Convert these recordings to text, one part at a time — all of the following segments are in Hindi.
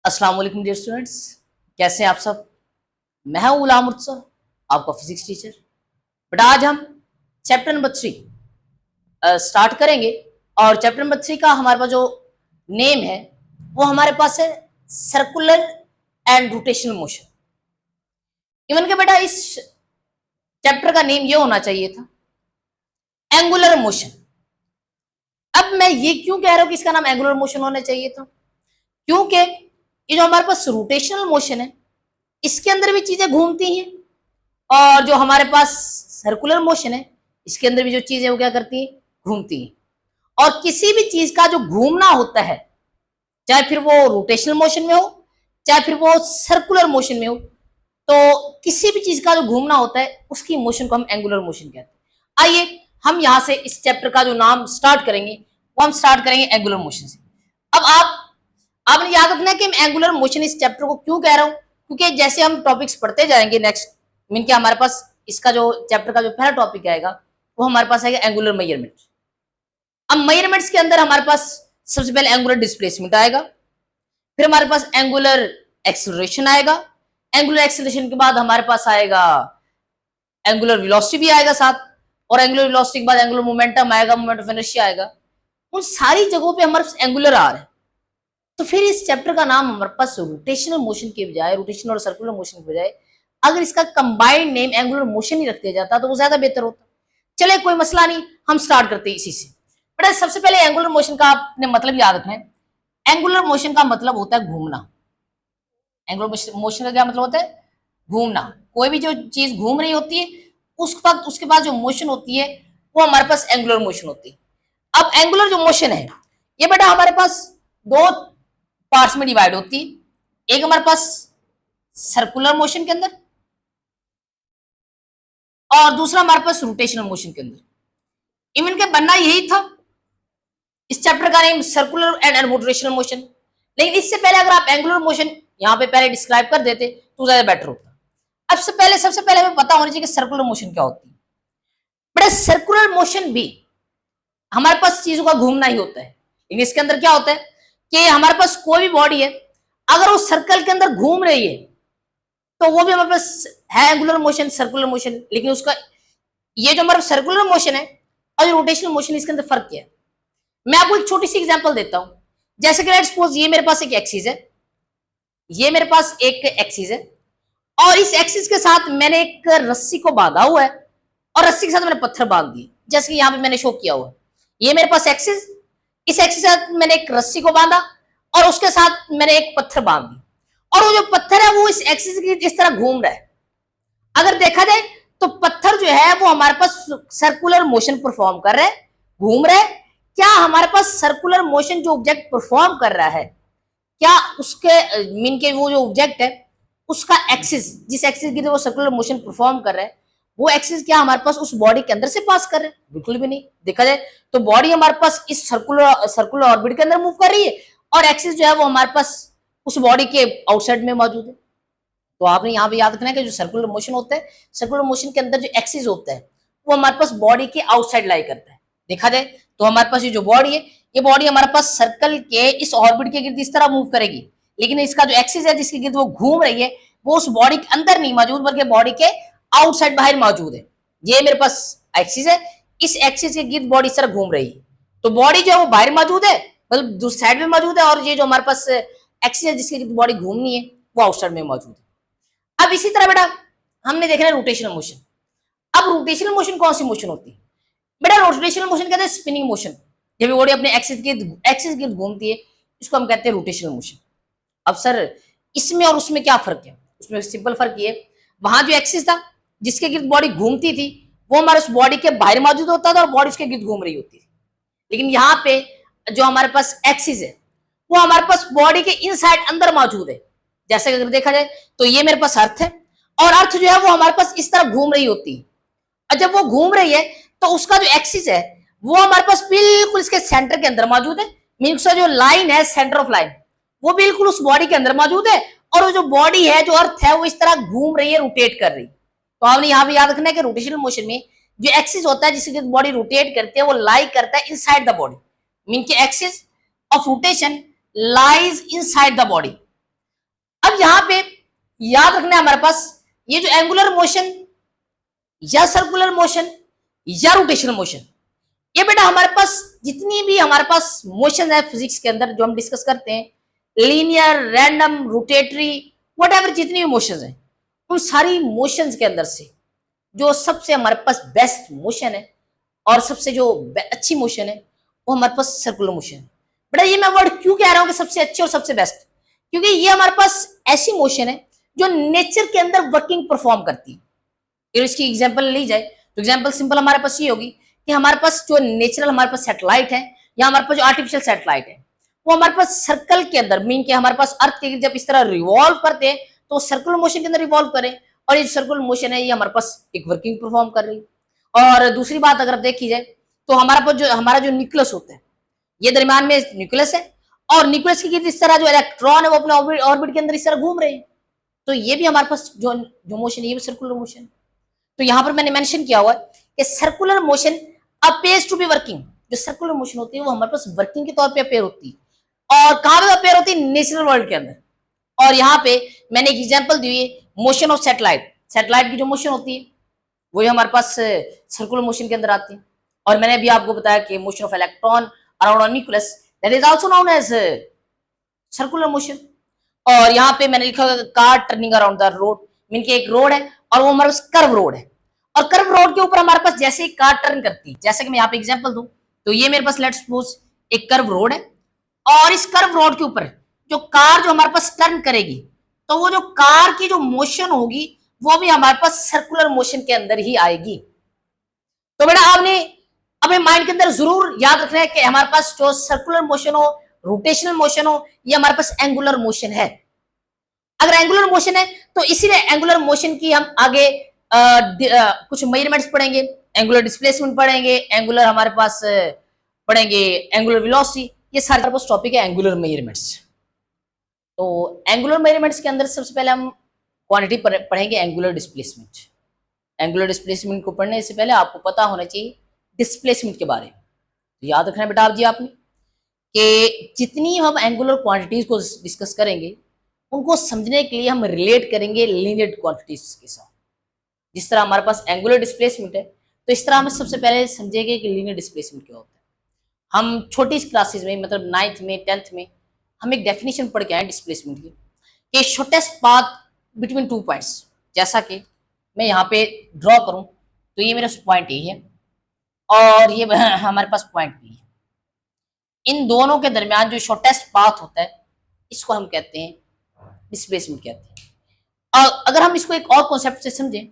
अस्सलाम वालेकुम डियर स्टूडेंट्स, कैसे हैं आप सब। मैं हूं गुलाम मुर्तज़ा, आपका फिजिक्स टीचर। बट आज हम चैप्टर नंबर 3 स्टार्ट करेंगे। और चैप्टर नंबर 3 का हमारे पास जो नेम है वो हमारे पास है circular and rotational motion. Even के बेटा इस चैप्टर का नेम ये होना चाहिए था एंगुलर मोशन। अब मैं ये क्यों कह रहा हूं कि इसका नाम एंगुलर मोशन होना चाहिए था, क्योंकि ये जो हमारे पास रोटेशनल मोशन है इसके अंदर भी चीजें घूमती हैं, और जो हमारे पास सर्कुलर मोशन है इसके अंदर भी जो चीजें वो क्या करती हैं, घूमती हैं। और किसी भी चीज का जो घूमना होता है, चाहे फिर वो रोटेशनल मोशन में हो चाहे फिर वो सर्कुलर मोशन में हो, तो किसी भी चीज का जो घूमना होता है उसकी मोशन को हम एंगुलर मोशन कहते हैं। आइए हम यहां से इस चैप्टर का जो नाम स्टार्ट करेंगे वो हम स्टार्ट करेंगे एंगुलर मोशन से। अब आपने याद रखना है कि मैं एंगुलर मोशन इस चैप्टर को क्यों कह रहा हूं, क्योंकि जैसे हम टॉपिक्स पढ़ते जाएंगे नेक्स्ट मीन के हमारे पास इसका जो चैप्टर का जो पहला टॉपिक आएगा वो हमारे पास आएगा एंगुलर मेजरमेंट। अब मेजरमेंट्स के अंदर हमारे पास सबसे पहले एंगुलर डिस्प्लेसमेंट आएगा, फिर हमारे पास एंगुलर एक्सेलरेशन आएगा, एंगुलर एक्सेलरेशन के बाद हमारे पास आएगा एंगुलर वेलोसिटी भी आएगा साथ, और एंगुलर वेलोसिटी के बाद एंगुलर मोमेंटम आएगा, मोमेंट ऑफ इनर्शिया आएगा। उन सारी जगहों पे हमारे पास एंगुलर आ रहा है। तो फिर इस चैप्टर का नाम हमारे पास रोटेशनल मोशन के बजाय, रोटेशनल और सर्कुलर मोशन के बजाय अगर इसका कंबाइंड नेम एंगुलर मोशन ही रख दिया जाता तो वो ज्यादा बेहतर होता। चले कोई मसला नहीं, हम स्टार्ट करते हैं इसी से। बेटा सबसे पहले एंगुलर मोशन का आपने मतलब याद रखना है। एंगुलर मोशन का मतलब होता है घूमना। एंगुलर मोशन का क्या मतलब होता है? घूमना। कोई भी जो चीज घूम रही होती है उस वक्त उसके बाद जो मोशन होती है वो हमारे पास एंगुलर मोशन होती है। अब एंगुलर जो मोशन है ये बेटा हमारे पास दो पार्ट्स में डिवाइड होती है। एक हमारे पास सर्कुलर मोशन के अंदर और दूसरा हमारे पास रोटेशनल मोशन के अंदर। इवन के बनना यही था इस चैप्टर का name circular and rotational motion, लेकिन इससे पहले अगर आप एंगुलर मोशन यहां पे पहले डिस्क्राइब कर देते तो ज्यादा बेटर होता। अब सबसे पहले हमें पता होना चाहिए कि सर्कुलर मोशन क्या होती है। बट सर्कुलर मोशन भी हमारे पास चीजों का घूमना ही होता है, लेकिन इसके अंदर क्या होता है कि हमारे पास कोई भी बॉडी है अगर वो सर्कल के अंदर घूम रही है तो वो भी हमारे पास है एंगुलर मोशन, सर्कुलर मोशन। लेकिन उसका ये जो हमारा सर्कुलर मोशन है और जो रोटेशनल मोशन इसके अंदर फर्क क्या है, मैं आपको एक छोटी सी एग्जांपल देता हूं। जैसे कि लेट्स सपोज ये मेरे पास एक एक्सिस है, ये मेरे पास एक एक्सिस है, और इस एक्सिस के साथ मैंने एक रस्सी को बांधा हुआ है और रस्सी के साथ मैंने पत्थर बांध दिए, जैसे कि यहां पे मैंने शो किया हुआ है। ये मेरे पास एक्सिस, इस एक्सिस के साथ मैंने एक रस्सी को बांधा और उसके साथ मैंने एक पत्थर बांध दी, और वो जो पत्थर है वो इस एक्सिस की इस तरह घूम रहा है। अगर देखा जाए तो पत्थर जो है वो हमारे पास सर्कुलर मोशन परफॉर्म कर रहा है, घूम रहा है। क्या हमारे पास सर्कुलर मोशन जो ऑब्जेक्ट परफॉर्म कर रहा है, क्या उसके मीन के वो जो ऑब्जेक्ट है उसका एक्सिस, जिस एक्सिस की वो सर्कुलर मोशन परफॉर्म कर रहा है, वो एक्सिस क्या हमारे पास उस बॉडी के अंदर से पास कर रहे हैं? बिल्कुल भी नहीं। देखा जाए तो बॉडी हमारे पास इस सर्कुलर ऑर्बिट के अंदर मूव कर रही है और एक्सिस जो है वो हमारे पास उस बॉडी के आउटसाइड में मौजूद है। तो आपने यहाँ पे याद रखना है कि जो सर्कुलर मोशन होता है, सर्कुलर मोशन के अंदर जो एक्सिस होता है वो हमारे पास बॉडी के आउटसाइड लाई करता है। देखा जाए तो हमारे पास ये जो बॉडी है, ये बॉडी हमारे पास सर्कल के इस ऑर्बिट के गिर्द इस तरह मूव करेगी, लेकिन इसका जो एक्सिस है जिसके गिर्द वो घूम रही है वो उस बॉडी के अंदर नहीं मौजूद बल्कि बॉडी के आउटसाइड बाहर मौजूद है। ये मेरे पास एक्सिस है, इस एक्सिस के गिर्द बॉडी इस तरह घूम रही है। तो बॉडी जो है वो बाहर मौजूद है, मतलब दूसरी साइड में मौजूद है, और ये जो हमारे पास एक्सिस है जिसकी बॉडी घूमनी है वो आउटसाइड में मौजूद है। अब इसी तरह बेटा हमने देखना है रोटेशनल मोशन। अब रोटेशनल मोशन कौन सी मोशन होती है? बेटा रोटेशनल मोशन कहते हैं स्पिनिंग मोशन। जब बॉडी अपने एक्सिस के गिर्द घूमती है इसको हम कहते हैं रोटेशनल मोशन। अब सर इसमें और उसमें क्या फर्क है? उसमें सिंपल फर्क ये, वहां जो एक्सिस था जिसके गिर्द बॉडी घूमती थी वो हमारे उस बॉडी के बाहर मौजूद होता था और बॉडी उसके गिर्द घूम रही होती थी। लेकिन यहाँ पे जो हमारे पास एक्सिस है वो हमारे पास बॉडी के इनसाइड अंदर मौजूद है। जैसे अगर देखा जाए तो ये मेरे पास अर्थ है और अर्थ जो है वो हमारे पास इस तरह घूम रही होती है, और जब वो घूम रही है तो उसका जो एक्सिस है वो हमारे पास बिल्कुल इसके सेंटर के अंदर मौजूद है। मीन्स जो लाइन है सेंटर ऑफ लाइन वो बिल्कुल उस बॉडी के अंदर मौजूद है, और वो जो बॉडी है जो अर्थ है वो इस तरह घूम रही है, रोटेट कर रही। तो आपने यहाँ पे याद रखना है कि रोटेशनल मोशन में जो एक्सिस होता है जिसकी बॉडी रोटेट करती है वो लाई करता है इनसाइड द बॉडी। मीन की axis of rotation lies inside the body. अब यहाँ पे याद रखना है हमारे पास ये जो एंगुलर मोशन या सर्कुलर मोशन या रोटेशनल मोशन, ये बेटा हमारे पास जितनी भी हमारे पास मोशन है फिजिक्स के अंदर जो हम डिस्कस करते हैं, लीनियर, रैंडम, रोटेटरी, व्हाटएवर जितनी भी मोशंस हैं, उन सारी मोशंस के अंदर से जो सबसे हमारे पास बेस्ट मोशन है और सबसे जो अच्छी मोशन है वो हमारे पास सर्कुलर मोशन है। बेटा ये मैं वर्ड क्यों कह रहा हूं कि सबसे अच्छी और सबसे बेस्ट, क्योंकि ये हमारे पास ऐसी मोशन है जो नेचर के अंदर वर्किंग परफॉर्म करती है। अगर इसकी एग्जांपल ली जाए तो एग्जांपल सिंपल हमारे पास ये होगी कि हमारे पास जो नेचुरल हमारे पास सैटेलाइट है या हमारे पास जो आर्टिफिशियल सैटेलाइट है वो हमारे पास सर्कल के अंदर, मीन के हमारे पास अर्थ के जब इस तरह रिवॉल्व करते हैं तो सर्कुलर मोशन के अंदर रिवॉल्व करें, और ये सर्कुलर मोशन है ये हमारे पास एक वर्किंग परफॉर्म कर रही है। और दूसरी बात अगर देखी जाए तो हमारा जो न्यूक्लियस होता है, ये दरमियान में न्यूक्लियस है और न्यूक्लियस की इस तरह जो इलेक्ट्रॉन है वो अपने ऑर्बिट के अंदर इस तरह घूम रहे हैं, तो ये भी हमारे पास जो मोशन है ये भी सर्कुलर मोशन। तो यहां पर मैंने मेंशन किया हुआ है कि circular motion appears to be working. जो सर्कुलर मोशन होती है वो हमारे पास वर्किंग के तौर पे अपेयर होती है, और कहां पे अपेयर होती है? नेचुरल वर्ल्ड के अंदर। और यहाँ पे मैंने एक एग्जांपल दी है मोशन ऑफ सैटेलाइट। सैटेलाइट की जो मोशन होती है वो हमारे पास सर्कुलर मोशन के अंदर आती है। और मैंने भी आपको बताया कि motion of electron around nucleus that is also known as circular motion. और यहाँ पे मैंने लिखा car turning around the road, mean के एक रोड है और वो हमारे पास कर्व रोड है, और कर्व रोड के ऊपर हमारे पास जैसे ही कार टर्न करती है, जैसे कि मैं यहाँ पे एग्जांपल दूं तो ये मेरे पास लेट्स सपोज एक कर्व रोड है, और इस कर्व रोड के ऊपर जो कार जो हमारे पास टर्न करेगी तो वो जो कार की जो मोशन होगी वो भी हमारे पास सर्कुलर मोशन के अंदर ही आएगी। तो बेटा आपने अपने माइंड के अंदर जरूर याद रखना है कि हमारे पास जो सर्कुलर मोशन हो, रोटेशनल मोशन हो, ये हमारे पास एंगुलर मोशन है। अगर एंगुलर मोशन है तो इसीलिए एंगुलर मोशन की हम आगे कुछ मेजरमेंट्स पढ़ेंगे, एंगुलर डिस्प्लेसमेंट पढ़ेंगे, एंगुलर हमारे पास पढ़ेंगे एंगुलर वेलोसिटी, ये सारे हमारे पास टॉपिक है एंगुलर मेजरमेंट्स। तो एंगुलर मेजरमेंट्स के अंदर सबसे पहले हम क्वांटिटी पढ़ेंगे एंगुलर डिस्प्लेसमेंट। एंगुलर डिस्प्लेसमेंट को पढ़ने से पहले आपको पता होना चाहिए डिस्प्लेसमेंट के बारे में। तो याद रखना बेटा आप जी आपने कि जितनी हम एंगुलर क्वांटिटीज को डिस्कस करेंगे उनको समझने के लिए हम रिलेट करेंगे लीनियर क्वांटिटीज के साथ। जिस तरह हमारे पास एंगुलर डिस्प्लेसमेंट है तो इस तरह हम सबसे पहले समझेंगे कि लीनियर डिस्प्लेसमेंट क्या होता है। हम छोटी क्लासेस में मतलब 9th में 10th में हम एक डेफिनेशन पढ़ के आए डिस्प्लेसमेंट की कि शॉर्टेस्ट पाथ बिटवीन 2 पॉइंट्स। जैसा कि मैं यहाँ पे ड्रॉ करूं तो ये मेरा पॉइंट ए है और ये हमारे पास पॉइंट बी है, इन दोनों के दरमियान जो शॉर्टेस्ट पाथ होता है इसको हम कहते हैं डिस्प्लेसमेंट कहते हैं। और अगर हम इसको एक और कॉन्सेप्ट से समझें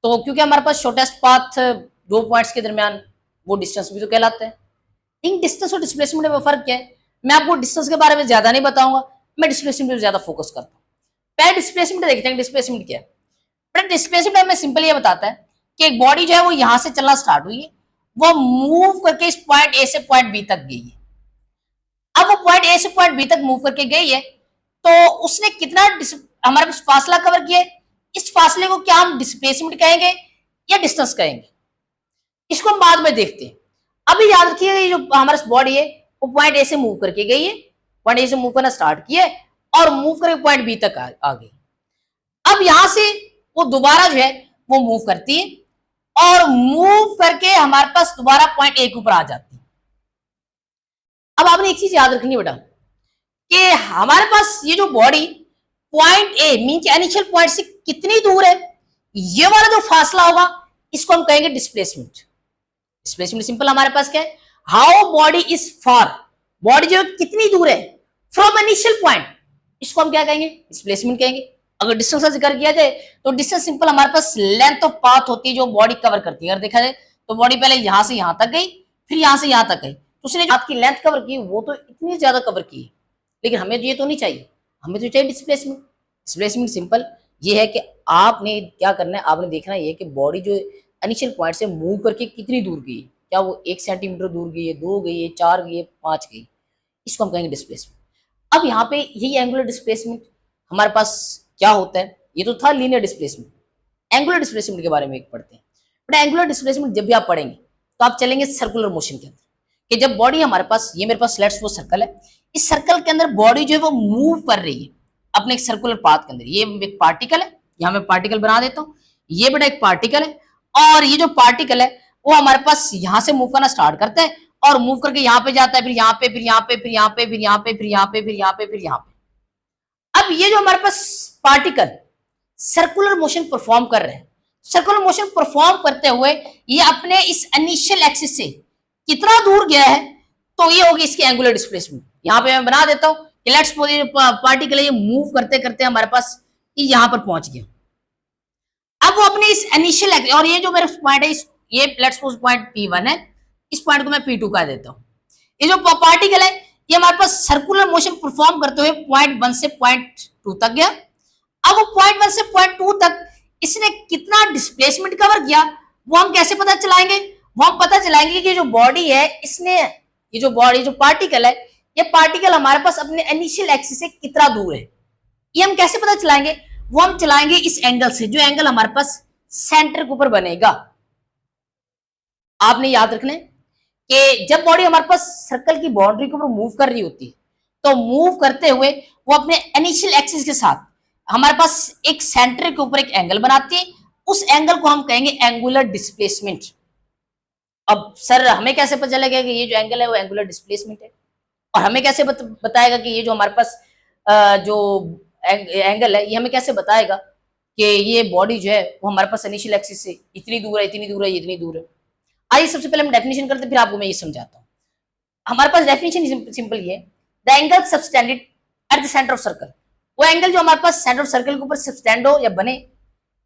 तो क्योंकि हमारे पास शॉर्टेस्ट पाथ 2 पॉइंट्स के दरमियान वो डिस्टेंस भी तो कहलाता है। इन डिस्टेंस और डिस्प्लेसमेंट में फर्क क्या है? मैं आपको डिस्टेंस के बारे में ज्यादा नहीं बताऊंगा, मैं डिस्प्लेसमेंट पर ज्यादा फोकस करता हूँ। पहले डिस्प्लेसमेंट देखते हैं डिस्प्लेसमेंट क्या है। बट डिस्प्लेसमेंट में सिंपल ये बताता है कि एक बॉडी जो है वो यहां से चलना स्टार्ट हुई है, वो मूव करके इस पॉइंट ए से पॉइंट बी तक गई है। अब वो पॉइंट ए से पॉइंट बी तक मूव करके गई है तो उसने कितना हमारे पास फासला कवर किया है, इस फासले को क्या हम डिस्प्लेसमेंट कहेंगे या डिस्टेंस कहेंगे, इसको हम बाद में देखते हैं। अभी याद रखिए जो हमारे बॉडी है वो पॉइंट ए से मूव करके गई है, पॉइंट ए से मूव करना स्टार्ट किया और मूव करके पॉइंट बी तक आ गई। अब यहां से वो दोबारा जो है वो मूव करती है और मूव करके हमारे पास दोबारा पॉइंट ए के ऊपर आ जाती है। अब आपने एक चीज याद रखनी बेटा कि हमारे पास ये जो बॉडी पॉइंट ए मीन के इनिशियल पॉइंट से कितनी दूर है, ये वाला जो फासला होगा इसको हम कहेंगे डिस्प्लेसमेंट। डिस्प्लेसमेंट सिंपल हमारे पास क्या है, how body is far, body जो कितनी दूर है फ्रॉम इनिशियल पॉइंट, इसको हम क्या कहेंगे? डिस्प्लेसमेंट कहेंगे। अगर डिस्टेंस का जिक्र किया जाए तो डिस्टेंस सिंपल हमारे पास लेंथ ऑफ पाथ होती है जो बॉडी कवर करती है। अगर देखा जाए तो बॉडी पहले यहां से यहां तक गई, फिर यहां से यहां तक गई, तो उसने जो आपकी लेंथ कवर की वो तो इतनी ज्यादा कवर की, लेकिन हमें ये तो नहीं चाहिए, हमें तो चाहिए डिस्प्लेसमेंट। डिस्प्लेसमेंट सिंपल ये है कि आपने क्या करना है, आपने देखना है कि बॉडी जो इनिशियल पॉइंट से मूव करके कितनी दूर गई, क्या वो 1 सेंटीमीटर दूर गई है, 2 गई है, 4 गई है, 5 गई, इसको हम कहेंगे डिस्प्लेसमेंट। अब यहाँ पे यही एंगुलर डिस्प्लेसमेंट हमारे पास क्या होता है, ये तो था लीनियर डिस्प्लेसमेंट। एंगुलर डिस्प्लेसमेंट के बारे में एक पढ़ते हैं। बट एंगुलर डिस्प्लेसमेंट जब भी आप पढ़ेंगे तो आप चलेंगे सर्कुलर मोशन के अंदर, कि जब बॉडी हमारे पास, ये मेरे पास लेट्स वो सर्कल है, इस सर्कल के अंदर बॉडी जो है वो मूव कर रही है, अपने एक सर्कुलर पाथ के अंदर। ये एक पार्टिकल है, यहां मैं पार्टिकल बना देता हूं, ये बेटा एक पार्टिकल है, और ये जो पार्टिकल है वो हमारे पास यहां से मूव करना स्टार्ट करता है और मूव करके यहां पे जाता है, फिर यहां पे, फिर यहां पे, फिर यहां पे, फिर यहां पे, फिर यहां पे, फिर यहां पे, फिर यहां पे। अब ये जो हमारे पास पार्टिकल सर्कुलर मोशन परफॉर्म कर रहे हैं, सर्कुलर मोशन परफॉर्म करते हुए ये अपने इस इनिशियल एक्सिस से कितना दूर गया है, तो ये होगी इसकी एंगुलर डिस्प्लेसमेंट। यहां पे मैं बना देता हूं कि लेट्स सपोज ये पार्टिकल ये मूव करते करते हमारे पास ये यहां पर पहुंच गया। अब वो अपने इस इनिशियल, और ये जो मेरा पॉइंट है, ये लेट्स सपोज पॉइंट P1 है, इस पॉइंट को मैं P2 का देता हूं। ये जो पार्टिकल है ये हमारे पास सर्कुलर मोशन परफॉर्म करते हुए पॉइंट 1 से पॉइंट 2 तक गया। अब वो पॉइंट 1 से पॉइंट 2 तक इसने कितना डिस्प्लेसमेंट कवर किया, वो हम कैसे पता चलाएंगे? वो हम पता चलाएंगे कि जो बॉडी है इसने, ये जो बॉडी, जो पार्टिकल है, ये पार्टिकल हमारे पास अपने इनिशियल एक्सिस से कितना दूर है, ये हम कैसे पता चलाएंगे? वो हम चलाएंगे इस एंगल से, जो एंगल हमारे पास सेंटर के ऊपर बनेगा। आपने याद रखना है कि जब बॉडी हमारे पास सर्कल की बाउंड्री के ऊपर मूव कर रही होती है, तो मूव करते हुए वो अपने इनिशियल एक्सिस के साथ हमारे पास एक सेंटर के ऊपर एक एंगल बनाती है, उस एंगल को हम कहेंगे एंगुलर डिस्प्लेसमेंट। अब सर हमें कैसे पता चलेगा कि ये जो एंगल है वो एंगुलर डिस्प्लेसमेंट है, और हमें कैसे बताएगा कि ये जो हमारे पास जो एंगल है ये हमें कैसे बताएगा कि ये बॉडी जो है वो हमारे पास इनिशियल एक्सिस से इतनी दूर है, इतनी दूर है, इतनी दूर है? आइए सबसे पहले हम डेफिनेशन करते हैं, फिर आपको मैं ये समझाता हूँ। हमारे पास डेफिनेशन सिंपल ये है, the angle subtended at the centre of circle, वो एंगल जो हमारे पास सेंटर ऑफ सर्कल के ऊपर सबटेंड हो या बने,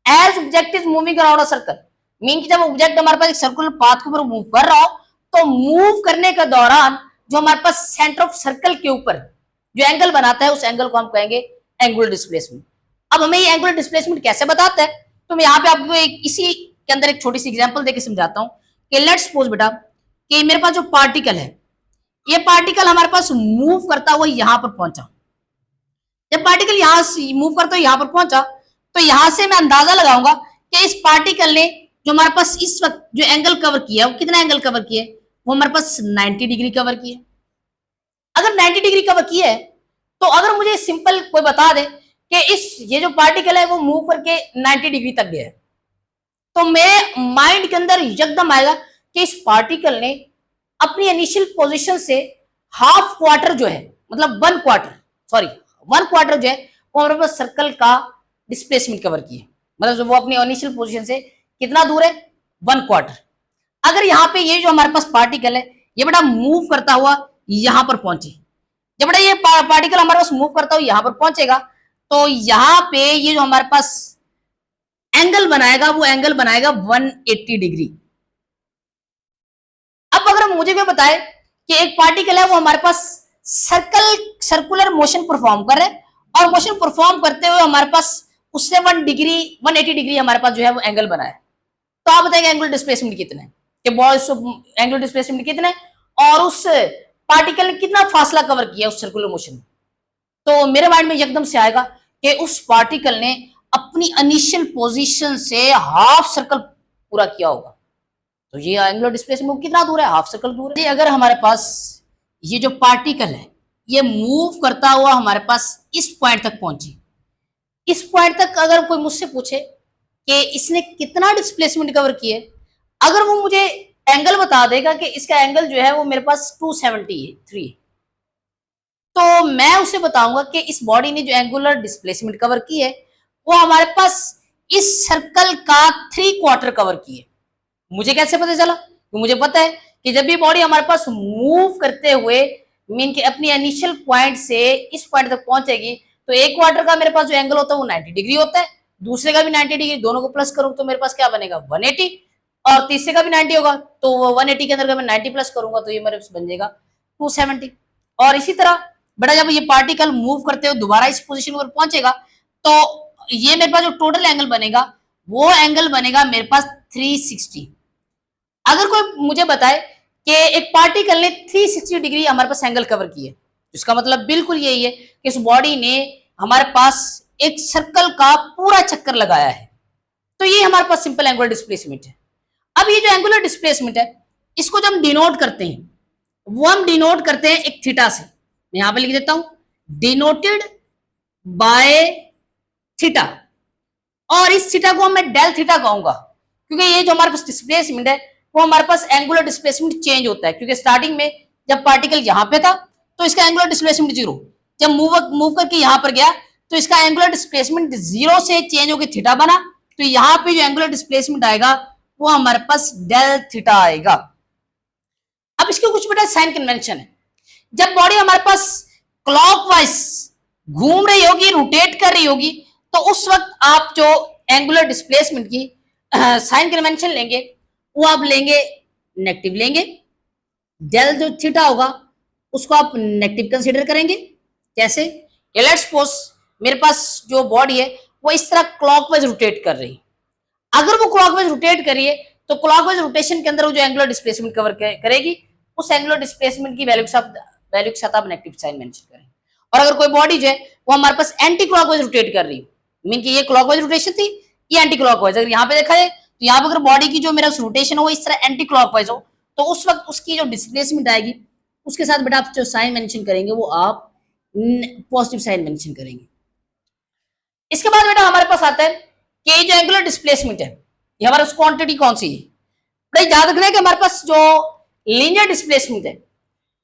as object is moving around a circle, mean कि जब ऑब्जेक्ट हमारे पास एक सर्कुलर पाथ के ऊपर मूव कर रहा हो, तो मूव करने के दौरान जो हमारे पास सेंटर ऑफ सर्कल के ऊपर जो एंगल बनाता है, उस एंगल को हम कहेंगे एंगुलर डिस्प्लेसमेंट। अब हमें ये एंगुलर डिस्प्लेसमेंट कैसे बताता है, तो मैं यहाँ पे आपको एक इसी के अंदर एक छोटी सी एग्जांपल देके समझाता हूँ कि लेट्स सपोज बेटा कि मेरे पास जो पार्टिकल है, ये पार्टिकल हमारे पास मूव करता हुआ यहाँ पर पहुंचा। जब पार्टिकल यहां से मूव करता हुआ यहाँ पर पहुंचा, तो यहां से मैं अंदाजा लगाऊंगा कि इस पार्टिकल ने जो हमारे पास इस वक्त जो एंगल कवर किया, वो कितना एंगल कवर किया, वो हमारे पास 90 डिग्री कवर किया। अगर 90 डिग्री कवर किया है, तो अगर मुझे सिंपल कोई बता दे कि ये जो पार्टिकल है वो मूव करके 90 डिग्री तक गया है, तो मेरे माइंड के अंदर एकदम आएगा कि इस पार्टिकल ने अपनी इनिशियल पोजीशन से हाफ क्वार्टर जो है, मतलब 1 क्वार्टर जो है वो हमारे पास सर्कल का डिस्प्लेसमेंट कवर किया, मतलब वो अपनी इनिशियल पोजीशन से कितना दूर है, 1 क्वार्टर। अगर यहाँ पे ये जो हमारे पास पार्टिकल है ये बड़ा मूव करता हुआ यहां पर पहुंचे, जब बड़ा ये पार्टिकल हमारे पास मूव करता हुआ यहां पर पहुंचेगा, तो यहां पे ये जो हमारे पास एंगल बनाएगा, वो एंगल बनाएगा 180 डिग्री। अब अगर मुझे कोई बताए कि एक पार्टिकल है वो हमारे पास सर्कुलर मोशन परफॉर्म कर रहा है, और मोशन परफॉर्म करते हुए हमारे पास उससे 180 डिग्री हमारे पास जो है वो एंगल बना है, तो आप बताएंगे एंगुलर डिस्प्लेसमेंट कितना है, कि बॉल्स एंगुलर डिस्प्लेसमेंट कितना है, और उस पार्टिकल ने कितना फासला कवर किया उस सर्कुलर मोशन। तो मेरे माइंड में एकदम से आएगा कि उस पार्टिकल ने अपनी इनिशियल पोजीशन से हाफ सर्कल पूरा किया होगा, तो ये एंगुलर डिस्प्लेसमेंट कितना दूर है, हाफ सर्कल दूर है। अगर हमारे पास ये जो पार्टिकल है ये मूव करता हुआ हमारे पास इस पॉइंट तक पहुंची, इस पॉइंट तक अगर कोई मुझसे पूछे कि इसने कितना डिस्प्लेसमेंट कवर किए, अगर वो मुझे एंगल बता देगा कि इसका एंगल जो है वो मेरे पास 273 है, तो मैं उसे बताऊंगा कि इस बॉडी ने जो एंगुलर डिस्प्लेसमेंट कवर की है वो हमारे पास इस सर्कल का 3 क्वार्टर कवर की है। मुझे कैसे पता चला? तो मुझे पता है कि जब भी बॉडी हमारे पास मूव करते हुए मीन के अपनी इनिशियल पॉइंट से इस पॉइंट तक पहुंचेगी, तो 1 क्वार्टर का मेरे पास जो एंगल होता है वो 90 डिग्री होता है, दूसरे का भी 90 डिग्री, दोनों को प्लस करूं तो मेरे पास क्या बनेगा 180, और तीसरे का भी 90 होगा, तो 180 के अंदर का मैं 90 प्लस करूंगा तो ये मेरे पास बन जाएगा 270। और इसी तरह बेटा जब ये पार्टिकल मूव करते हुए दोबारा इस पोजीशन पर पहुंचेगा, तो ये मेरे पास जो टोटल एंगल बनेगा वो एंगल बनेगा मेरे पास 360। अगर कोई मुझे बताए कि एक पार्टिकल ने 360 डिग्री हमारे पास एंगल कवर किया, इसका मतलब बिल्कुल यही है कि इस बॉडी ने हमारे पास एक सर्कल का पूरा चक्कर लगाया है, तो ये हमारे पास सिंपल एंगुलर डिस्प्लेसमेंट है। अब ये जो एंगुलर डिस्प्लेसमेंट है इसको जब हम डिनोट करते हैं, वो हम डिनोट करते हैं एक थीटा से। मैं यहां पे लिख देता हूं डिनोटेड बाय थीटा, और इस थीटा को मैं डेल थीटा कहूंगा, क्योंकि ये जो हमारे पास डिस्प्लेसमेंट है वो हमारे पास एंगुलर डिस्प्लेसमेंट चेंज होता है, क्योंकि स्टार्टिंग में जब पार्टिकल यहां पे था तो इसका एंगुलर डिस्प्लेसमेंट जीरो, जब मूव करके यहां पर गया तो इसका एंगुलर डिस्प्लेसमेंट जीरो से चेंज होकर थीटा बना, तो यहां पे जो एंगुलर डिस्प्लेसमेंट आएगा वो हमारे पास डेल थीटा आएगा। अब इसके कुछ बेटा साइन कन्वेंशन है, जब बॉडी हमारे पास क्लॉकवाइज घूम रही होगी, रोटेट कर रही होगी, तो उस वक्त आप जो एंगुलर डिस्प्लेसमेंट की साइन कन्वेंशन लेंगे वो आप लेंगे नेगेटिव लेंगे, डेल जो थीटा होगा उसको आप नेगेटिव कंसीडर करेंगे। कैसे? लेट्स सपोज मेरे पास जो बॉडी है वो इस तरह क्लॉकवाइज रोटेट कर रही, अगर वो क्लॉकवाइज रोटेट कर रही है तो क्लॉकवाइज रोटेशन के अंदर वो जो एंगुलर डिस्प्लेसमेंट कवर करेगी, उस एंगुलर डिस्प्लेसमेंट की वैल्यू के साथ आप नेगेटिव साइन मेंशन करें। और अगर कोई बॉडी जो है वो हमारे पास एंटी क्लॉकवाइज रोटेट कर रही है, मीन कि ये क्लॉकवाइज रोटेशन थी, ये एंटी क्लॉकवाइज, अगर यहाँ पे देखा जाए तो यहाँ पे अगर बॉडी की जो मेरा रोटेशन हो इस तरह एंटी क्लॉकवाइज हो, तो उस वक्त उसकी जो डिस्प्लेसमेंट आएगी उसके साथ बेटा आप जो साइन मेंशन करेंगे वो आप पॉजिटिव साइन मेंशन करेंगे। इसके बाद बेटा हमारे पास आता है कि जो एंगुलर डिस्प्लेसमेंट है ये हमारे क्वांटिटी कौन सी है। बेटा याद रखना है कि हमारे पास जो लीनियर डिस्प्लेसमेंट है,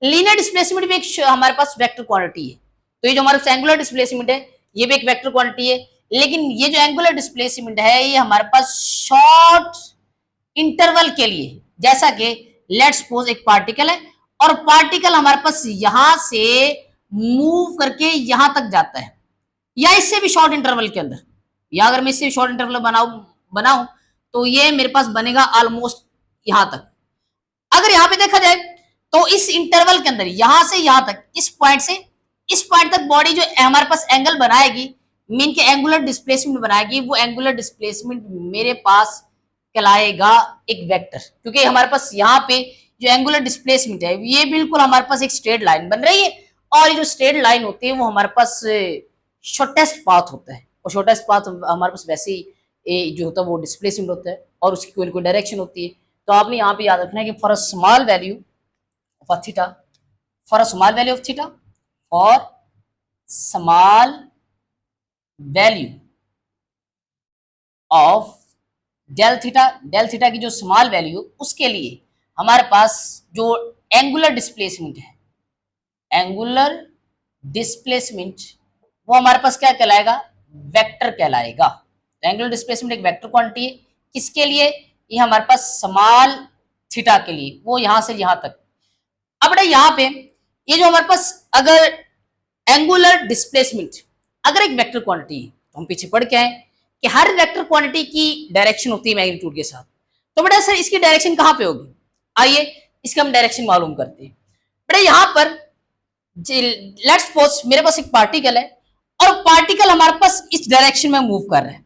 लीनियर डिस्प्लेसमेंट भी एक हमारे पास वेक्टर क्वांटिटी है, तो ये जो हमारे पास एंगुलर डिस्प्लेसमेंट है ये भी एक वेक्टर क्वांटिटी है, लेकिन ये जो एंगुलर डिस्प्लेसमेंट है ये हमारे पास शॉर्ट इंटरवल के लिए, जैसा कि लेट्स सपोज एक पार्टिकल है और पार्टिकल हमारे पास यहां से मूव करके यहां तक जाता है, या इससे भी शॉर्ट इंटरवल के अंदर, या अगर मैं इससे शॉर्ट इंटरवल बनाऊं तो ये मेरे पास बनेगा ऑलमोस्ट यहां तक। अगर यहां पे देखा जाए तो इस इंटरवल के अंदर यहां से यहां तक, इस पॉइंट से इस पॉइंट तक बॉडी जो हमारे पास एंगल बनाएगी, मीन के एंगुलर डिस्प्लेसमेंट बनाएगी, वो एंगुलर डिस्प्लेसमेंट मेरे पास कहलाएगा एक वेक्टर, क्योंकि हमारे पास यहाँ पे जो एंगुलर डिस्प्लेसमेंट है ये बिल्कुल हमारे पास एक स्ट्रेट लाइन बन रही है, और ये जो स्ट्रेट लाइन होती है वो हमारे पास शॉर्टेस्ट पाथ होता है, और शॉर्टेस्ट पाथ हमारे पास वैसे ही जो होता है वो डिस्प्लेसमेंट होता है और उसकी कोई ना कोई डायरेक्शन होती है। तो आपने यहाँ पे याद रखना है कि for a small value of theta, for a small value of theta, for small value of del theta की जो स्मॉल वैल्यू उसके लिए हमारे पास जो एंगुलर डिस्प्लेसमेंट है, एंगुलर डिस्प्लेसमेंट वो हमारे पास क्या कहलाएगा? वेक्टर कहलाएगा। एंगुलर डिस्प्लेसमेंट एक वेक्टर क्वांटिटी है, किसके लिए? ये हमारे पास स्मॉल थीटा के लिए, वो यहां से यहां तक। अब बेटा यहाँ पे ये जो हमारे पास अगर एंगुलर डिस्प्लेसमेंट अगर एक वेक्टर क्वांटिटी है, तो हम पीछे पढ़ के आए कि हर वेक्टर क्वांटिटी की डायरेक्शन होती है मैग्नीट्यूड के साथ, तो बेटा सर इसकी डायरेक्शन कहां पे होगी? आइए इसका हम डायरेक्शन मालूम करते हैं। बेटा यहां पर लेट्स सपोज मेरे पास एक पार्टिकल है और पार्टिकल हमारे पास इस डायरेक्शन में मूव कर रहा है।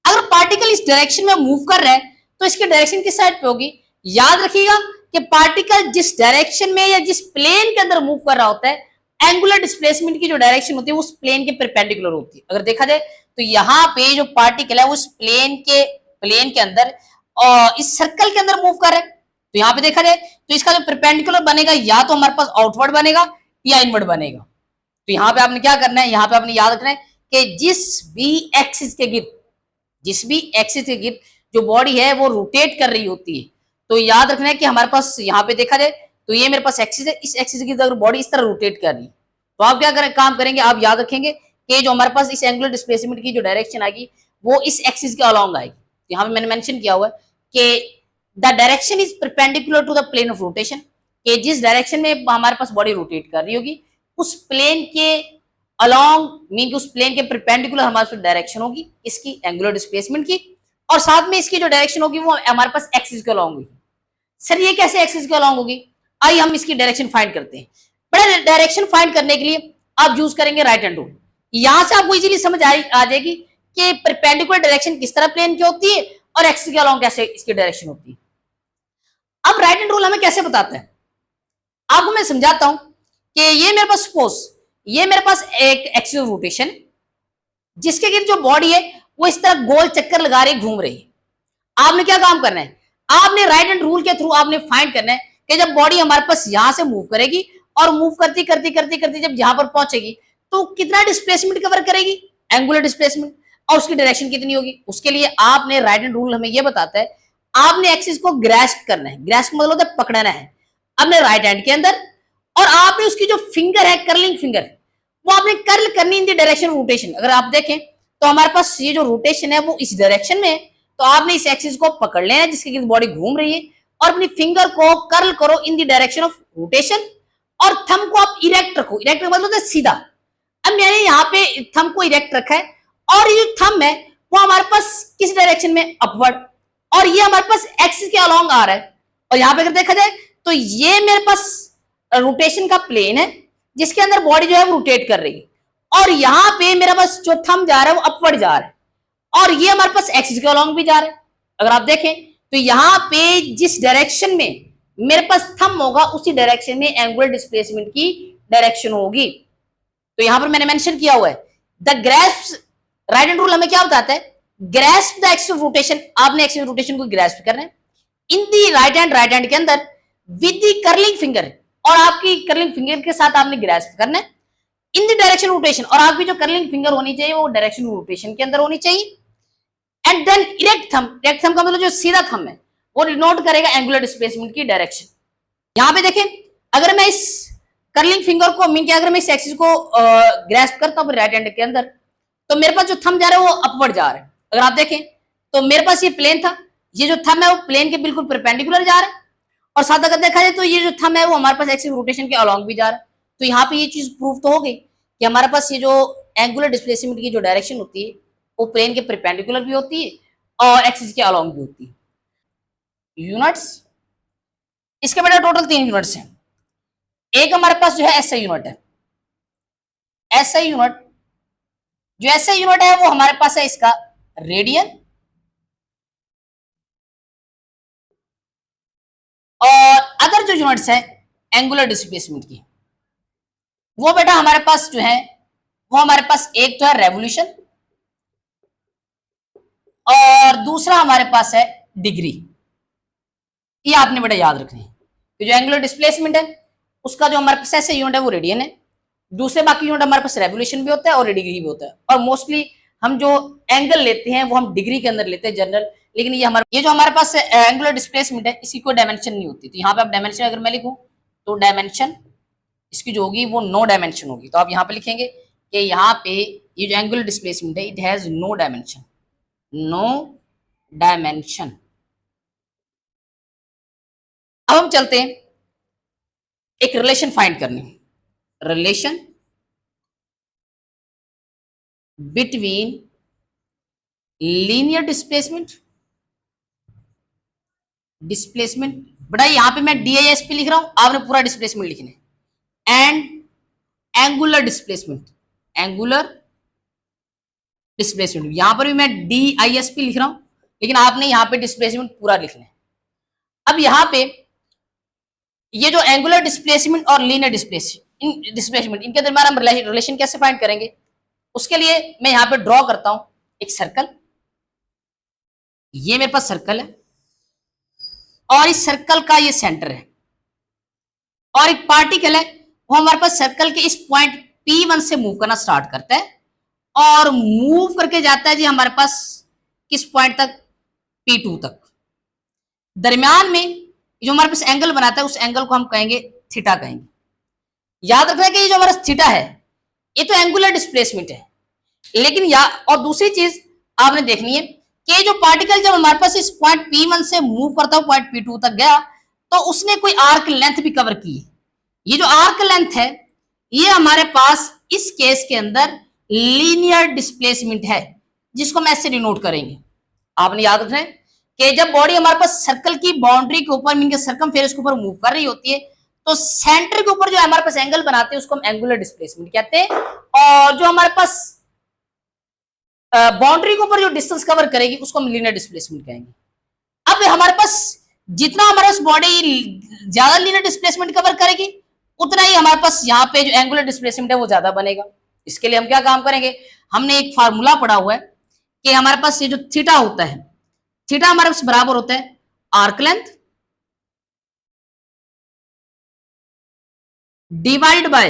अगर पार्टिकल इस डायरेक्शन में मूव कर रहा है तो इसकी डायरेक्शन किस साइड पे होगी? याद रखिएगा कि पार्टिकल जिस डायरेक्शन में या जिस प्लेन के अंदर मूव कर रहा होता है, एंगुलर डिस्प्लेसमेंट की जो डायरेक्शन होती है उस प्लेन के परपेंडिकुलर होती है। अगर देखा जाए तो यहाँ पे जो पार्टिकल है उस प्लेन के अंदर इस सर्कल के अंदर मूव कर रहा है, तो यहाँ पे देखा जाए तो इसका जो परपेंडिकुलर बनेगा या तो हमारे पास आउटवर्ड बनेगा या इनवर्ड बनेगा। तो यहाँ पे आपने क्या करना है, यहाँ पे आपने याद रखना है कि जिस भी एक्सिस के गिर्द जो बॉडी है वो रोटेट कर रही होती है, तो याद रखना है कि हमारे पास यहाँ पे देखा जाए तो ये मेरे पास एक्सिस है, इस एक्सिस की अगर बॉडी इस तरह रोटेट कर रही है तो आप क्या काम करेंगे, आप याद रखेंगे कि जो हमारे पास इस एंगुलर डिस्प्लेसमेंट की जो डायरेक्शन आएगी वो इस एक्सिस के अलोंग आएगी। यहाँ पे मैंने मेंशन किया हुआ है कि the direction is perpendicular to the plane of rotation, कि जिस डायरेक्शन में हमारे पास बॉडी रोटेट कर रही होगी उस प्लेन के अलोंग, मीन उस प्लेन के परपेंडिकुलर हमारे पास डायरेक्शन होगी इसकी एंगुलर डिस्प्लेसमेंट की, और साथ में इसकी जो डायरेक्शन होगी वो हमारे पास एक्सिस के अलोंग होगी। सर ये कैसे एक्सिस के अलोंग होगी? आइए हम इसकी डायरेक्शन फाइंड करते हैं। बड़ा डायरेक्शन फाइंड करने के लिए आप यूज करेंगे राइट हैंड रूल। यहां से आपको इजीली समझ आ जाएगी कि परपेंडिकुलर डायरेक्शन किस तरह प्लेन की होती है और एक्सिस के अलोंग कैसे इसकी डायरेक्शन होती है। अब राइट हैंड रूल हमें कैसे बताता है, आपको मैं समझाता हूं कि ये मेरे पास सपोज ये मेरे पास एक एक्सिस ऑफ रोटेशन जिसके गिर्द जो बॉडी है वो इस तरह गोल चक्कर लगा रही घूम रही है। आपने क्या काम करना है, आपने राइट हैंड रूल के थ्रू आपने फाइंड करना है कि जब बॉडी हमारे पास यहां से मूव करेगी और मूव करती करती करती करती जब यहां पर पहुंचेगी तो कितना डिस्प्लेसमेंट कवर करेगी, एंगुलर डिस्प्लेसमेंट, और उसकी डायरेक्शन कितनी होगी। उसके लिए आपने राइट हैंड रूल हमें यह बताता है आपने एक्सिस को ग्रैस्प करना है, ग्रैस्प मतलब होता है पकड़ना है अपने राइट हैंड के अंदर, और आपने उसकी जो फिंगर है कर्लिंग फिंगर वो आपने कर्ल करनी in the direction of rotation. अगर आप देखें तो हमारे पास ये जो रोटेशन है वो इस डायरेक्शन में है, तो आपने इस एक्सिस को पकड़ लेना है जिसके गिर्द बॉडी घूम रही है और अपनी फिंगर को कर्ल करो in the direction of rotation, और थंब को आप इरेक्ट रखो, इरेक्ट मतलब होता है सीधा। अब मैंने यहाँ पे थंब को इरेक्ट रखा है और ये जो थंब है वो हमारे पास किस डायरेक्शन में, अपवर्ड, और ये हमारे पास एक्सिस के अलोंग आ रहा है। और यहाँ पे अगर देखा जाए तो ये मेरे पास रोटेशन का प्लेन है जिसके अंदर बॉडी जो है वो रोटेट कर रही है, और यहाँ पे मेरा पास जो थंब जा रहा है वो अपवर्ड जा रहा है, और ये हमारे पास एक्सिस के अलोंग भी जा रहा है। अगर आप देखें तो यहाँ पे जिस डायरेक्शन में मेरे पास थंब होगा उसी डायरेक्शन में एंगुलर डिस्प्लेसमेंट की डायरेक्शन होगी। तो यहां पर मैंने मेंशन किया हुआ है the grasp, right hand rule हमें क्या बताता है, grasp the axis of rotation, आपने एक्सिस ऑफ रोटेशन को ग्रैस्प करना है इन दी राइट हैंड के अंदर विद द कर्लिंग फिंगर, और आपकी कर्लिंग फिंगर के साथ आपने ग्रैस्प करना है इन द डायरेक्शन रोटेशन, और आपकी जो कर्लिंग फिंगर होनी चाहिए वो डायरेक्शन रोटेशन के अंदर होनी चाहिए। And then erect thumb, erect thumb का मतलब जो सीधा थंब है वो डिनोट करेगा एंगुलर डिस्प्लेसमेंट की डायरेक्शन। यहां पे देखें अगर मैं इस कर्लिंग फिंगर को मीन के अगर मैं इस एक्सिस को ग्रैस्प करता हूं राइट हैंड के अंदर, तो मेरे पास जो थंब जा रहा है वो अपवर्ड जा रहा है। अगर आप देखें तो मेरे पास ये प्लेन था, ये जो थंब है वो प्लेन के बिल्कुल परपेंडिकुलर जा रहा है, और साथ अगर देखा जाए तो ये जो थंब है वो हमारे पास एक्सिस रोटेशन के अलोंग भी जा रहा है। तो यहाँ पे ये चीज प्रूव तो हो गई कि हमारे पास ये जो एंगुलर डिस्प्लेसमेंट की जो डायरेक्शन होती है वो प्लेन के परपेंडिकुलर भी होती है और एक्सिस के अलोंग भी होती है। यूनिट्स, इसके बेटा टोटल 3 यूनिट्स हैं। एक हमारे पास जो है एसआई यूनिट है, एसआई यूनिट, जो एसआई यूनिट है वो हमारे पास है इसका रेडियन, और अदर जो यूनिट्स है एंगुलर डिस्प्लेसमेंट की वो बेटा हमारे पास जो है वो हमारे पास एक तो है रेवोल्यूशन और दूसरा हमारे पास है डिग्री। ये आपने बेटा याद रखनी है कि जो एंगुलर डिस्प्लेसमेंट है उसका जो हमारे पास ऐसे यूनिट है वो रेडियन है, दूसरे बाकी यूनिट हमारे पास रेवोल्यूशन भी होता है और डिग्री भी होता है, और मोस्टली हम जो एंगल लेते हैं वो हम डिग्री के अंदर लेते हैं जनरल, लेकिन ये जो हमारे पास एंगुलर डिस्प्लेसमेंट है इसकी कोई डायमेंशन नहीं होती। तो यहाँ पे आप डायमेंशन अगर मैं लिखूं तो डायमेंशन इसकी जो होगी वो नो डायमेंशन होगी। तो आप यहाँ पे लिखेंगे कि यहाँ पे ये जो एंगुलर डिस्प्लेसमेंट है it has no dimension, no dimension. अब हम चलते हैं एक रिलेशन फाइंड करने, relation between linear displacement, displacement बड़ा यहां पे मैं DISP लिख रहा हूं, आपने पूरा डिस्प्लेसमेंट लिखना है, and angular displacement, angular displacement यहां पर भी मैं DISP लिख रहा हूं, लेकिन आपने यहां पे डिस्प्लेसमेंट पूरा लिखना है। अब यहां पे ये जो एंगुलर डिस्प्लेसमेंट और लीनियर डिस्प्लेसमेंट इनके दरमियान हम रिलेशन कैसे फाइंड करेंगे, उसके लिए मैं यहां पे ड्रॉ करता हूं एक सर्कल। ये मेरे पास सर्कल है और इस सर्कल का ये सेंटर है, और एक पार्टिकल है वो हमारे पास सर्कल के इस पॉइंट P1 से मूव करना स्टार्ट करता है और मूव करके जाता है जी हमारे पास किस पॉइंट तक, P2 तक। दरमियान में जो हमारे पास एंगल बनाता है उस एंगल को हम कहेंगे थीटा कहेंगे। याद रखना कि ये जो हमारा थीटा है ये तो एंगुलर डिस्प्लेसमेंट है, लेकिन और दूसरी चीज आपने देखनी है कि जो पार्टिकल जब हमारे पास इस पॉइंट P1 से मूव करता है पॉइंट P2 तक गया तो उसने कोई आर्क लेंथ भी कवर की है। ये जो आर्क लेंथ है ये हमारे पास इस केस के अंदर लीनियर डिस्प्लेसमेंट है, जिसको हम ऐसे डिनोट करेंगे। आपने याद रखना है कि जब बॉडी हमारे पास सर्कल की बाउंड्री के ऊपर मीन के सर्कमफेरेंस के ऊपर मूव कर रही होती है तो सेंटर के ऊपर जो हमारे पास एंगल बनाते हैं उसको हम एंगुलर डिस्प्लेसमेंट कहते हैं, और जो हमारे पास बाउंड्री के ऊपर जो डिस्टेंस कवर करेगी उसको हम लीनियर डिस्प्लेसमेंट कहेंगे। अब हमारे पास जितना हमारे पास बॉडी ज्यादा लीनियर डिस्प्लेसमेंट कवर करेगी उतना ही हमारे पास यहाँ पे जो एंगुलर डिस्प्लेसमेंट है वो ज्यादा बनेगा। इसके लिए हम क्या काम करेंगे, हमने एक फार्मूला पढ़ा हुआ है कि हमारे पास ये जो थीटा होता है, थीटा हमारे पास बराबर होता है arc length divide by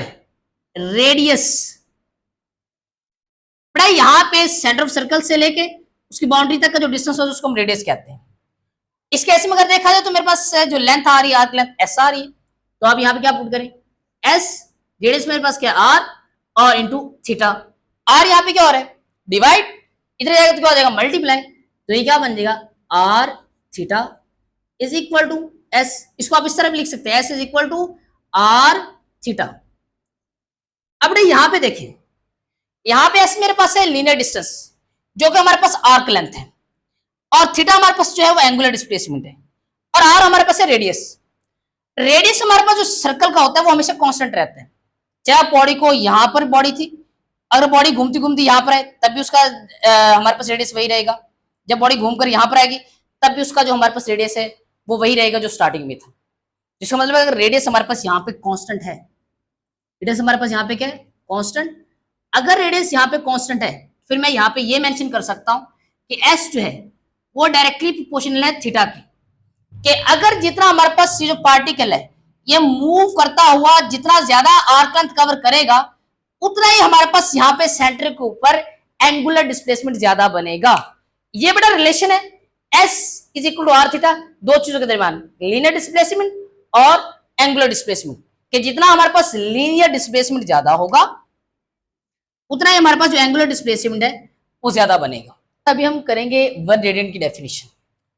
radius बेटा यहाँ पे सेंटर ऑफ सर्कल से लेके उसकी बाउंड्री तक का जो डिस्टेंस होता है उसको हम रेडियस कहते हैं। इस केस में अगर देखा जाए तो मेरे पास जो लेंथ आ रही है, आर्क लेंथ एस आ रही है, तो आप यहाँ पे क्या पुट करें, एस, रेडियस मेरे पास क्या आर और इंटू थीटा। आर यहाँ पे क्या हो रहा है, डिवाइड, इधर जाएगा तो क्या हो जाएगा, मल्टीप्लाई, तो ये क्या बन जाएगा, r theta is equal to s. इसको आप इस तरह भी लिख सकते हैं, s is equal to r theta. अब यहां पे देखिए, यहां पे एस मेरे पास है लीनियर डिस्टेंस जो कि हमारे पास आर्क लेंथ है, और थीटा हमारे पास जो है वो एंगुलर डिस्प्लेसमेंट है, और आर हमारे पास है रेडियस। रेडियस हमारे पास जो सर्कल का होता है वो हमेशा कांस्टेंट रहता है, चाहे बॉडी को यहां पर बॉडी थी, अगर बॉडी घूमती घूमती यहां पर है तब भी उसका हमारे पास रेडियस वही रहेगा, जब बॉडी घूमकर यहां पर आएगी तब भी उसका जो हमारे पास रेडियस है वो वही रहेगा जो स्टार्टिंग में था। जिसका मतलब अगर रेडियस हमारे पास यहाँ पे कांस्टेंट है, रेडियस हमारे पास यहाँ पे क्या है, कांस्टेंट। अगर रेडियस यहाँ पे कांस्टेंट है फिर मैं यहाँ पे ये मेंशन कर सकता हूँ कि एस जो है वो डायरेक्टली प्रोपोर्शनल है थीटा की, कि अगर जितना हमारे पास ये जो पार्टिकल है ये मूव करता हुआ जितना ज्यादा आर्क लेंथ कवर करेगा उतना ही हमारे पास यहाँ पे सेंटर के ऊपर एंगुलर डिस्प्लेसमेंट ज्यादा बनेगा। ये बड़ा रिलेशन है, s is equal to r theta, दो चीजों के दरमियान लीनियर डिस्प्लेसमेंट और एंगुलर डिस्प्लेसमेंट, कि जितना हमारे पास लीनियर डिस्प्लेसमेंट ज्यादा होगा उतना ही हमारे पास जो एंगुलर डिस्प्लेसमेंट है वो ज्यादा बनेगा। अभी हम करेंगे वन रेडियन की डेफिनेशन।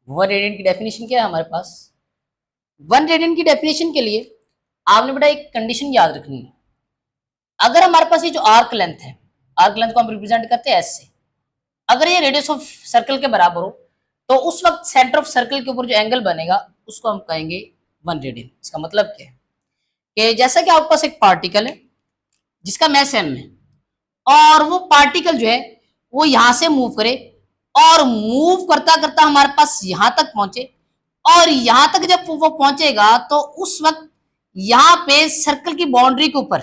वन रेडियन की डेफिनेशन क्या है हमारे पास, वन रेडियन की डेफिनेशन के लिए आपने बेटा एक कंडीशन याद रखनी है। अगर हमारे पास ये जो आर्क लेंथ है, आर्क लेंथ को हम रिप्रेजेंट करते हैं एस से, अगर ये रेडियस ऑफ सर्कल के बराबर हो तो उस वक्त सेंटर ऑफ सर्कल के ऊपर जो एंगल बनेगा उसको हम कहेंगे वन रेडियन। इसका मतलब क्या है कि जैसा कि आपके पास एक पार्टिकल है जिसका मैस एम है, और वो पार्टिकल जो है वो यहां से मूव करे और मूव करता करता हमारे पास यहां तक पहुंचे, और यहां तक जब वो पहुंचेगा तो उस वक्त यहाँ पे सर्कल की बाउंड्री के ऊपर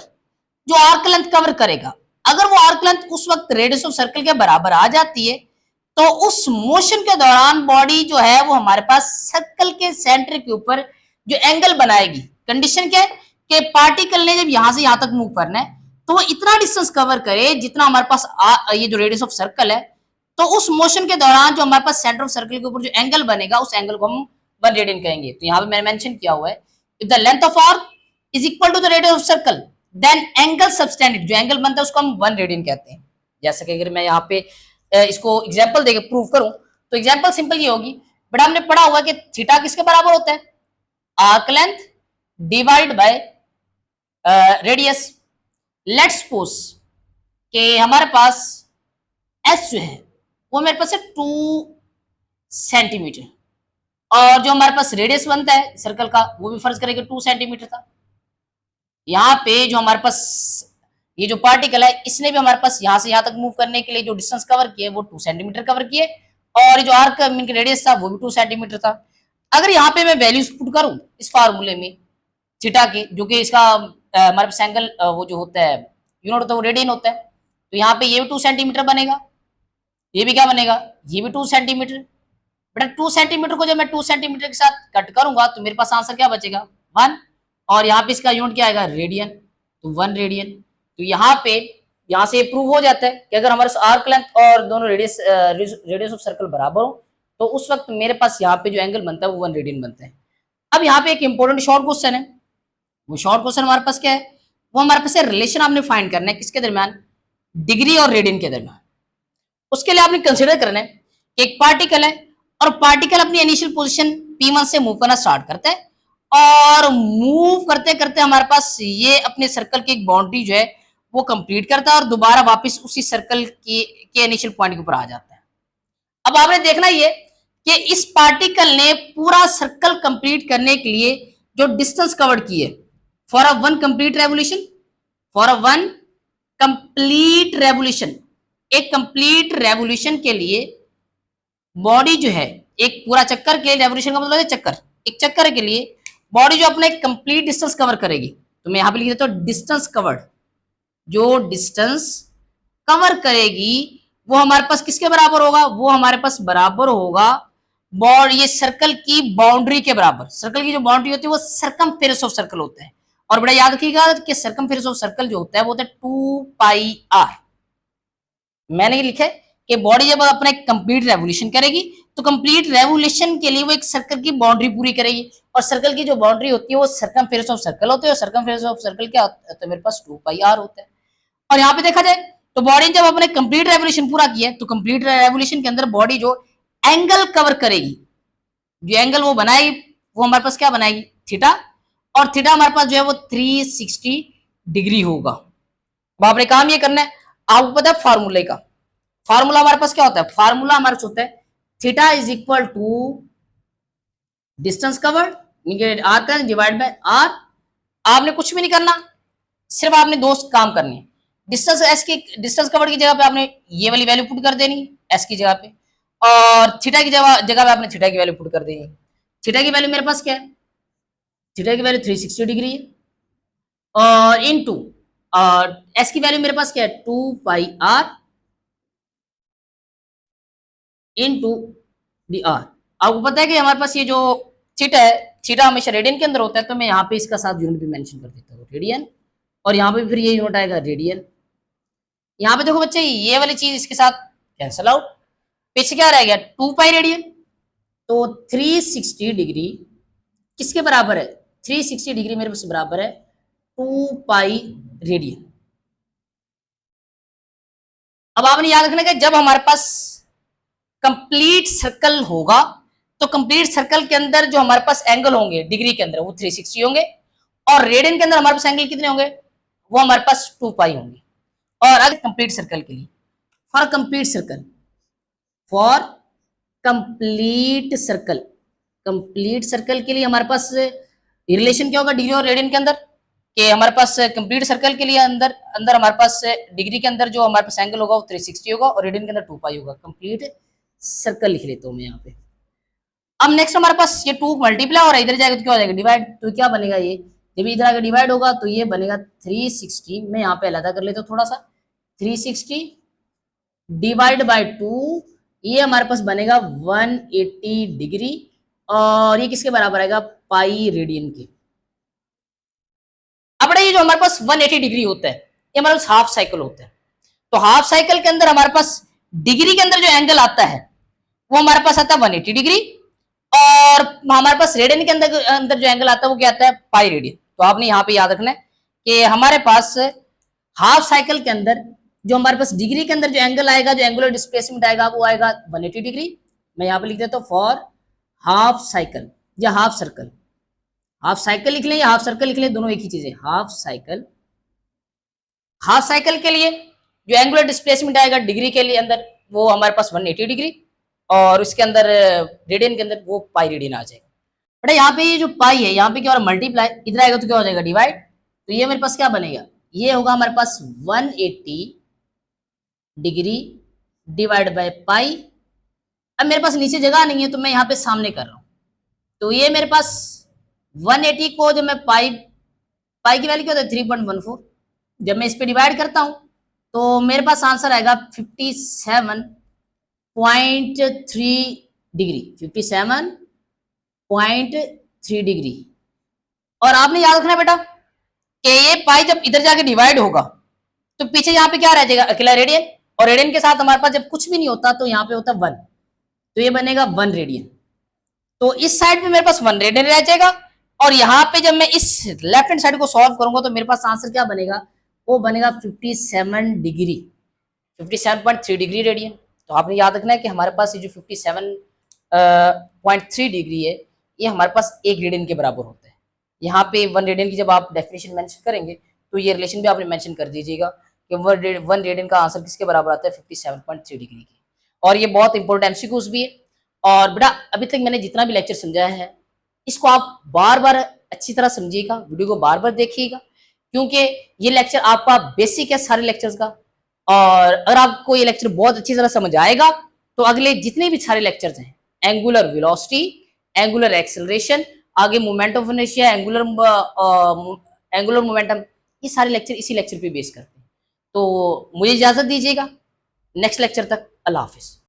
जो आर्क लेंथ कवर करेगा, अगर वो आर्क लेंथ उस वक्त रेडियस ऑफ सर्कल के बराबर आ जाती है तो उस मोशन के दौरान बॉडी जो है वो हमारे पास सर्कल के सेंटर के ऊपर जो एंगल बनाएगी। कंडीशन क्या है कि पार्टिकल ने जब यहां से यहां तक मूव करना है तो वो इतना डिस्टेंस कवर करे जितना हमारे पास ये जो रेडियस ऑफ सर्कल है, तो उस मोशन के दौरान जो हमारे पास सेंटर ऑफ सर्कल के ऊपर जो एंगल बनेगा उस एंगल को हम वन रेडियन कहेंगे। तो यहाँ पे मैंने मेंशन किया हुआ है, if the length of arc is equal to the radius of circle then angle subtended, जो एंगल बनता है उसको हम वन रेडियन कहते हैं। जैसे कि अगर मैं यहाँ पे इसको एग्जांपल देके प्रूव करूं तो एग्जांपल सिंपल ये होगी, बट हमने पढ़ा हुआ कि थीटा किसके बराबर होता है, arc length divide by radius. Let's suppose कि हमारे पास एस जो है वो मेरे पास है 2 सेंटीमीटर, और जो हमारे पास रेडियस बनता है सर्कल का वो भी फर्ज करेंगे 2 सेंटीमीटर था। यहाँ पे जो हमारे पास ये जो पार्टिकल है इसने भी हमारे पास यहाँ से यहाँ तक मूव करने के लिए जो डिस्टेंस कवर किए वो 2 सेंटीमीटर कवर किए, और ये जो आर्क रेडियस था वो भी 2 सेंटीमीटर था। अगर यहाँ पे मैं वैल्यूज पुट करूं इस फार्मूले में थीटा के, जो कि इसका हमारे पास एंगल वो जो होता है यूनिट होता है वो रेडियन होता है, तो यहाँ पे ये भी 2 सेंटीमीटर बनेगा, ये भी क्या बनेगा, ये भी 2 सेंटीमीटर। बेटा 2 सेंटीमीटर को जब मैं 2 सेंटीमीटर के साथ कट करूंगा तो मेरे पास आंसर क्या बचेगा 1, और यहाँ पे इसका यूनिट क्या आएगा रेडियन, तो 1 रेडियन। तो यहाँ पे यहाँ से प्रूव हो जाता है कि अगर हमारे आर्क लेंथ और दोनों रेडियस ऑफ सर्कल बराबर हो तो उस वक्त मेरे पास यहाँ पे जो एंगल बनता है वो 1 रेडियन बनता है। अब यहाँ पे एक इंपॉर्टेंट शॉर्ट क्वेश्चन है, वो शॉर्ट क्वेश्चन हमारे पास क्या है, वो हमारे पास रिलेशन आपने फाइंड करना है किसके दरमियान, डिग्री और रेडियन के दरमियान। उसके लिए आपने कंसिडर करना है कि एक पार्टिकल है और पार्टिकल अपनी इनिशियल पोजीशन P1 से मूव करना स्टार्ट करता है, और मूव करते करते हमारे पास ये अपने सर्कल की एक बाउंड्री जो है वो कंप्लीट करता है और दोबारा वापस उसी सर्कल के इनिशियल पॉइंट के ऊपर आ जाता है। अब आपने देखना ये कि इस पार्टिकल ने पूरा सर्कल कंप्लीट करने के लिए जो डिस्टेंस कवर की है for a one complete revolution, for a one complete revolution, एक कंप्लीट रेवोल्यूशन के लिए बॉडी जो है एक पूरा चक्कर के, रेवोल्यूशन का मतलब है चक्कर, एक चक्कर के लिए बॉडी जो अपना एक कंप्लीट डिस्टेंस कवर करेगी, तो मैं यहां पे लिख देता हूं डिस्टेंस कवर्ड, जो डिस्टेंस कवर करेगी वो हमारे पास किसके बराबर होगा, वो हमारे पास बराबर होगा ये सर्कल की बाउंड्री के बराबर। सर्कल की जो बाउंड्री होती है वो सरकमफेरेंस ऑफ सर्कल होता है, और बड़ा याद रखिएगा कि सरकमफेरेंस ऑफ सर्कल जो होता है वो होता है 2 पाई r। मैंने ये लिखा है कि बॉडी जब अपना कंप्लीट रेवोल्यूशन करेगी तो कंप्लीट रेवोल्यूशन के लिए वो एक सर्कल की बाउंड्री पूरी करेगी, और सर्कल की जो बाउंड्री होती है वो सर्कमफेरेंस ऑफ सर्कल होती है, और सर्कमफेरेंस ऑफ सर्कल क्या होता है, तो मेरे पास 2 पाई आर होता है। और यहाँ पे देखा जाए तो बॉडी जब अपने कंप्लीट रेवोल्यूशन पूरा किया तो कंप्लीट रेवोल्यूशन के अंदर बॉडी जो एंगल कवर करेगी, जो एंगल वो बनाएगी वो हमारे पास क्या बनाएगी, थीटा, और थीटा हमारे पास जो है वो 360 डिग्री होगा। अब आपने काम ये करना है, आपको पता है फार्मूले का, फार्मूला हमारे पास क्या होता है, फार्मूला हमारे पास होता है theta is equal to distance covered r का डिवाइड बाय आर। आपने कुछ भी नहीं करना, सिर्फ आपने दो काम करने हैं। डिस्टेंस एस की, डिस्टेंस कवर्ड की जगह पे आपने ये वाली वैल्यू पुट कर देनी एस की जगह पे, और थीटा की जगह पे आपने थीटा की वैल्यू पुट कर देनी। थीटा की वैल्यू मेरे पास क्या है, थीटा की वैल्यू 360 डिग्री है, और इनटू एस की वैल्यू मेरे पास क्या है 2 पाई आर इनटू डी आर। आपको पता है कि हमारे पास ये जो थीटा है, थीटा हमेशा रेडियन के अंदर होता है, तो मैं यहाँ पे इसका साथ यूनिट भी मेंशन कर देता हूँ रेडियन, और यहाँ पे फिर ये यूनिट आएगा रेडियन। यहाँ पे देखो बच्चे ये वाली चीज इसके साथ कैंसल आउट, पीछे क्या रह गया 2 पाई रेडियन, तो 360 डिग्री किसके बराबर है, 360 डिग्री मेरे पास बराबर है 2 पाई रेडियन। अब आपने याद रखना कि जब हमारे पास कंप्लीट सर्कल होगा तो कंप्लीट सर्कल के अंदर जो हमारे पास एंगल होंगे डिग्री के अंदर वो 360 होंगे, और रेडियन के अंदर हमारे पास एंगल कितने होंगे, वो हमारे पास 2 पाई होंगे। और अगर कंप्लीट सर्कल के लिए, for complete circle, for complete circle, complete circle के लिए हमारे पास रिलेशन क्या होगा डिग्री और रेडियन के अंदर, कि हमारे पास कंप्लीट सर्कल के लिए अंदर अंदर हमारे पास डिग्री के अंदर जो हमारे पास एंगल होगा वो 360 होगा, और रेडियन के अंदर 2 पाई होगा। कंप्लीट सर्कल लिख लेता हूं मैं यहाँ पे। अब नेक्स्ट हमारे पास ये 2 मल्टीप्लाई और इधर जाएगा तो क्या हो जाएगा डिवाइड, तो क्या बनेगा ये, जब इधर आगे डिवाइड होगा तो ये बनेगा 360, मैं यहाँ पे अलग कर लेता हूँ थोड़ा सा, 360 डिवाइड बाय 2, ये हमारे पास बनेगा 180 डिग्री, और ये किसके बराबर आएगा, पाई रेडियन के। अब ये जो हमारे पास 180 डिग्री होता है ये हमारे पास हाफ साइकिल होता है, तो हाफ साइकिल के अंदर हमारे पास डिग्री के अंदर जो एंगल आता है वो हमारे पास आता है 180 डिग्री, और हमारे पास रेडियन के अंदर जो एंगल आता है वो क्या आता है, पाई रेडियन। तो आपने यहाँ पे याद रखना है कि हमारे पास हाफ साइकिल के अंदर जो हमारे पास डिग्री के अंदर जो एंगल आएगा, जो एंगुलर डिस्प्लेसमेंट आएगा वो आएगा 180 डिग्री। मैं यहाँ पे लिख देता हूँ फॉर हाफ साइकिल या हाफ सर्कल, हाफ साइकिल लिख लें या हाफ सर्कल लिख लें, दोनों एक ही चीज है। हाफ साइकिल, हाफ साइकिल के लिए जो एंगुलर डिस्प्लेसमेंट आएगा डिग्री के लिए अंदर वो हमारे पास 180 डिग्री, और उसके अंदर रेडियन के अंदर वो पाई रेडियन आ जाएगा। बेटा यहाँ पे ये जो पाई है यहाँ पे क्या हो रहा है मल्टीप्लाई, इधर आएगा तो क्या हो जाएगा डिवाइड, तो ये मेरे पास क्या बनेगा, ये होगा हमारे पास 180 डिग्री डिवाइड बाय पाई। अब मेरे पास नीचे जगह नहीं है तो मैं यहाँ पे सामने कर रहा हूँ, तो ये मेरे पास 180 को जब मैं पाई की वैल्यू क्या होता है 3.14, जब मैं इस पे डिवाइड करता हूँ तो मेरे पास आंसर आएगा 57.3 डिग्री, 57.3 डिग्री। और आपने याद रखना बेटा कि ये पाई जब इधर जाके डिवाइड होगा तो पीछे यहाँ पे क्या रह जाएगा, अकेला रेडियन, और रेडियन के साथ हमारे पास जब कुछ भी नहीं होता तो यहाँ पे होता 1, तो ये बनेगा 1 रेडियन। तो इस साइड पे मेरे पास 1 रेडियन रह जाएगा, और यहाँ पे जब मैं इस लेफ्ट हैंड साइड को सॉल्व करूंगा तो मेरे पास आंसर क्या बनेगा, वो बनेगा 57 डिग्री, 57.3 डिग्री रेडियन। तो आपने याद रखना है कि हमारे पास ये जो 57.3 डिग्री है ये हमारे पास 1 रेडियन के बराबर होता है। यहाँ पे 1 रेडियन की जब आप डेफिनेशन मेंशन करेंगे तो ये रिलेशन भी आपने मेंशन कर दीजिएगा कि 1 रेडियन का आंसर किसके बराबर आता है 57.3 डिग्री की। और ये बहुत इंपॉर्टेंट एमसीक्यूज भी है। और बेटा अभी तक मैंने जितना भी लेक्चर समझाया है इसको आप बार बार अच्छी तरह समझिएगा, वीडियो को बार बार देखिएगा, क्योंकि ये लेक्चर आपका बेसिक है सारे लेक्चर्स का। और अगर आपको ये लेक्चर बहुत अच्छी तरह समझ आएगा तो अगले जितने भी सारे लेक्चर्स हैं, एंगुलर वेलोसिटी, एंगुलर एक्सेलरेशन, आगे moment of inertia, angular momentum, ये सारे लेक्चर इसी लेक्चर पे बेस करते हैं। तो मुझे इजाजत दीजिएगा, नेक्स्ट लेक्चर तक अल्लाह हाफिज।